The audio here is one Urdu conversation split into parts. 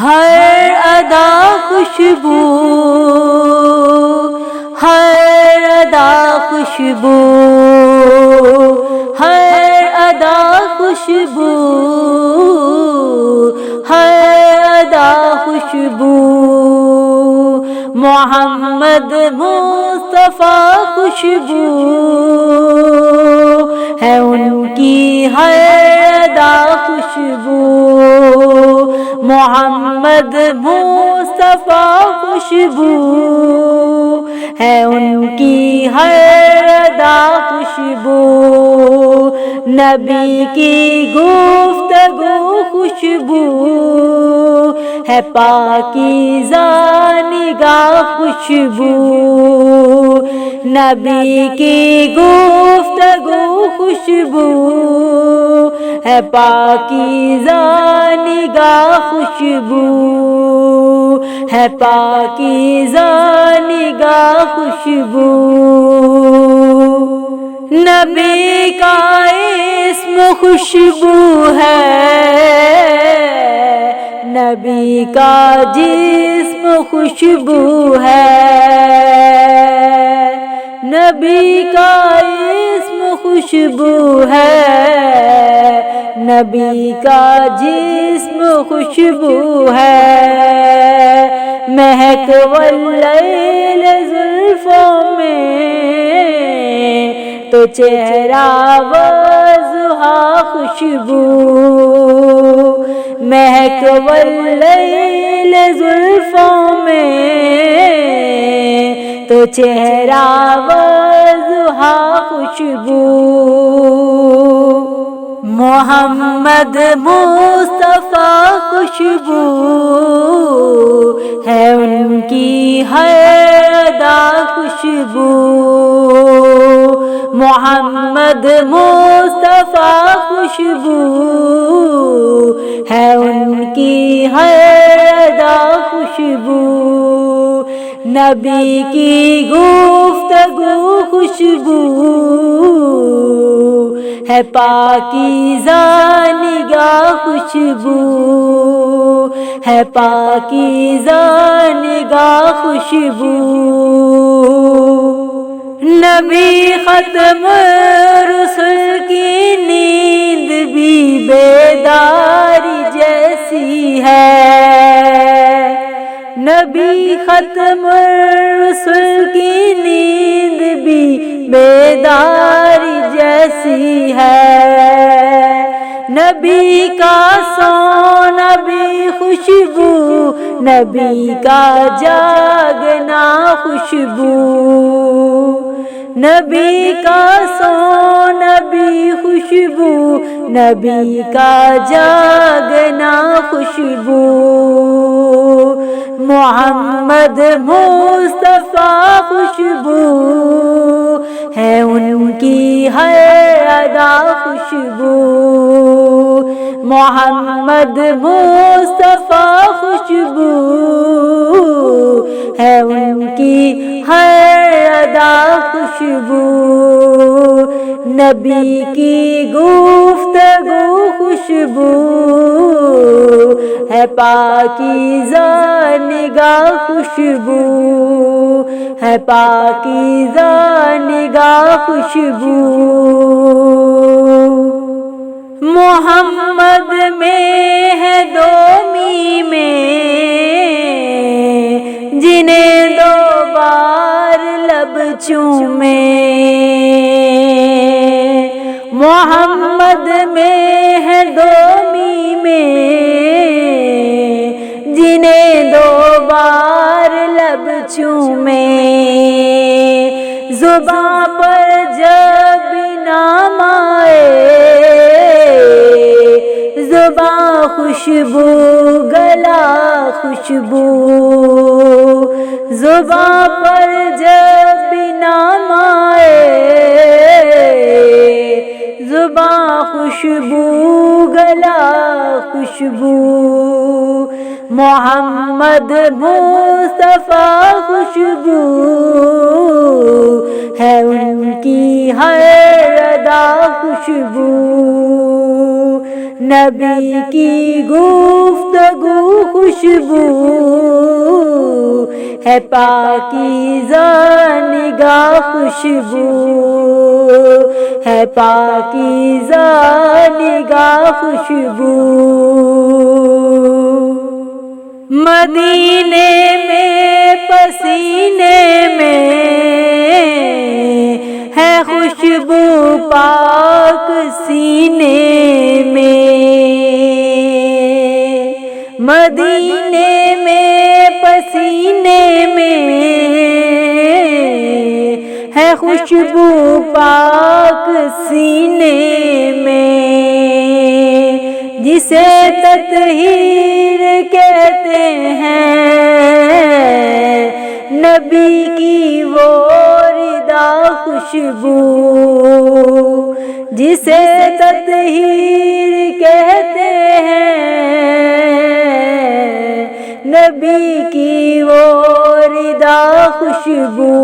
ہر ادا خوشبو، ہر ادا خوشبو، ہر ادا خوشبو، ہر ادا خوشبو، محمد مصطفیٰ خوشبو ہے ان کی ہر ادا خوشبو، محمد مصطفیٰ خوشبو ہے ان کی ہر ادا خوشبو، نبی کی گفتگو خوشبو ہے پاکیزہ نگاہ خوشبو، نبی کی گفتگو خوشبو ہے پاکیزہ نگاہ خوشبو، ہے پاکیزہ نگاہ خوشبو، نبی کا اسم خوشبو ہے، نبی کا جسم خوشبو ہے، نبی کا اسم خوشبو ہے، نبی کا جسم خوشبو ہے، مہک واللیل زلفوں میں تو چہرہ وضحیٰ خوشبو، مہک واللیل زلفوں میں تو چہرہ وضحیٰ خوشبو، محمد مصطفیٰ خوشبو ہے ان کی ہر ادا خوشبو، محمد مصطفیٰ خوشبو ہے ان کی ہر ادا خوشبو، نبی کی گفتگو خوشبو ہے پاکیزہ نگاہ خوشبو، ہے پاکیزہ نگاہ خوشبو، نبی ختم رسل کی نیند بھی بیداری جیسی ہے، نبی ختم رسل کی نیند بھی بیداری جیسی ہے، نبی کا سونا بھی خوشبو، نبی کا جاگنا خوشبو، نبی کا سونا بھی خوشبو، نبی کا جاگنا خوشبو، محمد مصطفیٰ خوشبو ہے ان کی ہر ادا خوشبو، محمد مصطفیٰ خوشبو ہے ان کی ہر ادا خوشبو، نبی کی گفتگو خوشبو ہے پاکیزہ نگاہ خوشبو، ہے پاکیزہ نگاہ خوشبو، محمد میں ہے دو میمیں جنہیں دو بار لب چومے، محمد میں ہے دو میمیں جنہیں دو بار لب چومے، زباں پر جب نام آئے زباں خوشبو گلا خوشبو، زباں پر جب نام آئے زباں خوشبو گلا خوشبو، محمد مصطفیٰ خوشبو ہے ان کی ہر ادا خوشبو، نبی کی گفتگو خوشبو ہے، پاکیزہ نگاہ خوشبو ہے، پاکیزہ نگاہ خوشبو۔ مدینے میں پسینے میں ہے خوشبو، پاک سینے میں، مدینے میں پسینے میں ہے خوشبو، پاک سینے میں، جسے تطہیر کہتے ہیں، نبی کی وہ ردا خوشبو، جسے تطہیر کہتے ہیں، نبی کی وہ ردا خوشبو۔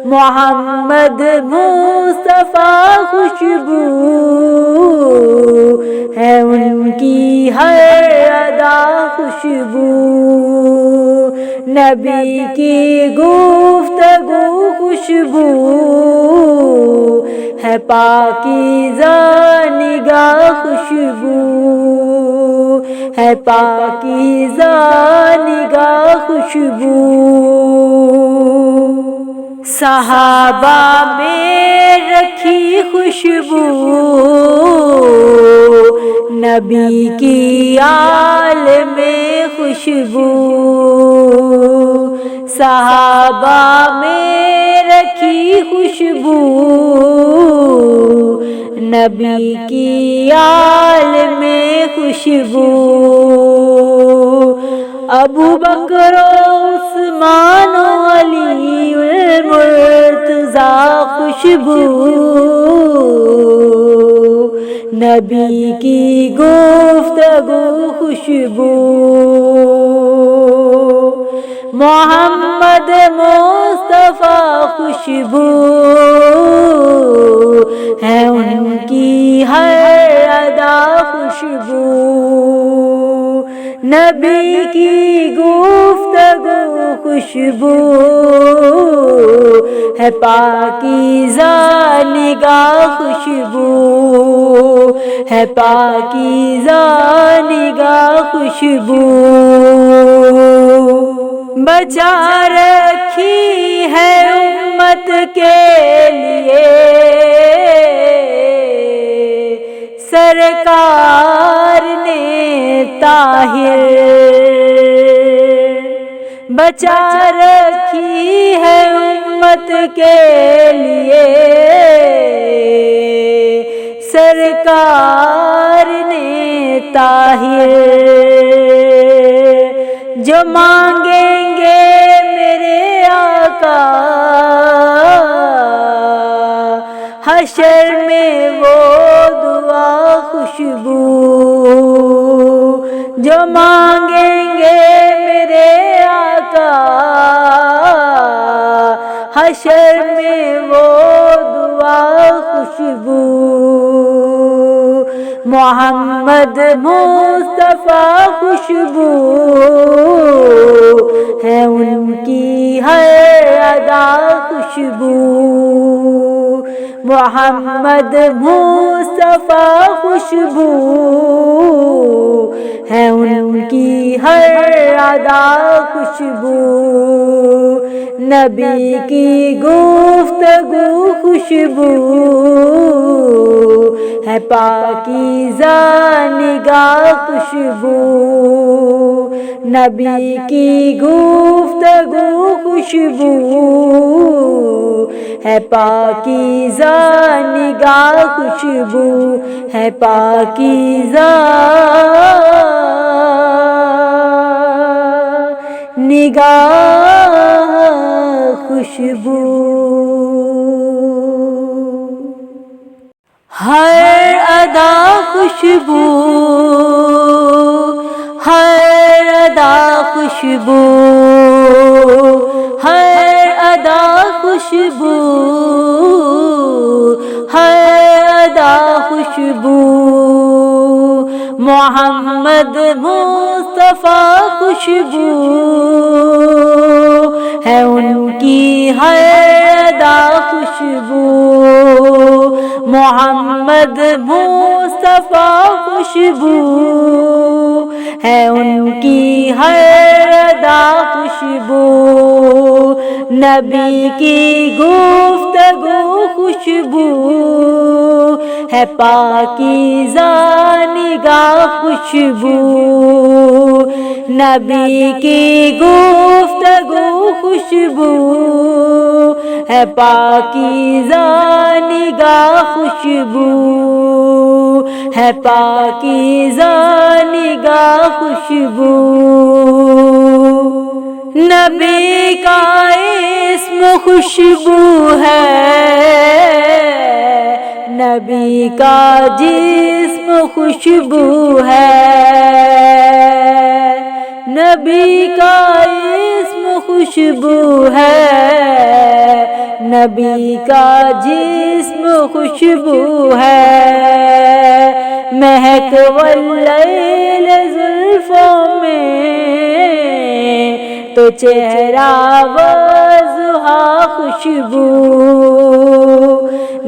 محمد مصطفیٰ خوشبو ہے، ان کی ہر ادا خوشبو، نبی کی گفتگو خوشبو ہے، پاکیزہ نگاہ خوشبو ہے، پاکیزہ نگاہ خوشبو۔ صحابہ میں رکھی خوشبو، نبی کی آل میں خوشبو، صحابہ میں رکھی خوشبو، نبی کی آل میں خوشبو۔ ابو بکر و عثمان و علی المرتضیٰ خوشبو، نبی کی گفتگو خوشبو۔ محمد مصطفیٰ خوشبو ہے، ان کی ہر ادا خوشبو، نبی کی گفتگو خوشبو ہے، پاکیزہ نگاہ خوشبو ہے، پاکیزہ نگاہ خوشبو۔ بچا رکھی ہے امت کے لیے سرکار نے طاہر، بچا رکھی ہے امت کے لیے سرکار نے طاہر، جو مانگیں گے میرے آقا حشر میں وہ دعا خوشبو، جو مانگیں گے میرے آقا حشر میں وہ دعا خوشبو۔ محمد مصطفیٰ خوشبو ہے، ان کی ہر ادا خوشبو، محمد مصطفیٰ خوشبو ہے، ان کی ہر ادا خوشبو، نبی کی گفتگو خوشبو ہے، پاکیزہ نگاہ خوشبو، نبی کی گفتگو خوشبو ہے، پاکیزہ نگاہ خوشبو ہے، پاکیزہ نگاہ خوشبو۔ ہر ادا خوشبو، ہر ادا خوشبو، ہر ادا خوشبو، ہر ادا خوشبو، محمد مصطفیٰ خوشبو ہے ان کی ہر ادا خوشبو، محمد مصطفیٰ خوشبو ہے ان کی ہر ادا خوشبو، نبی کی گفتگو خوشبو ہے پاکیزہ نگاہ خوشبو، نبی کی گفتگو خوشبو ہے پاکیزہ نگاہ خوشبو، ہے پاکیزہ نگاہ خوشبو، نبی کا اسم خوشبو ہے، نبی کا جسم خوشبو ہے، نبی کا اسم خوشبو ہے، نبی کا جسم خوشبو ہے، مہک واللیل زلفوں میں تو چہرہ وضحیٰ خوشبو،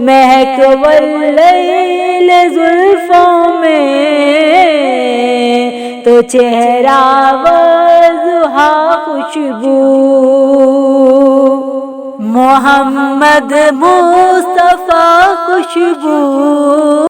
مہک واللیل زلفوں میں تو چہرہ وضحیٰ خوشبو، محمد مصطفیٰ خوشبو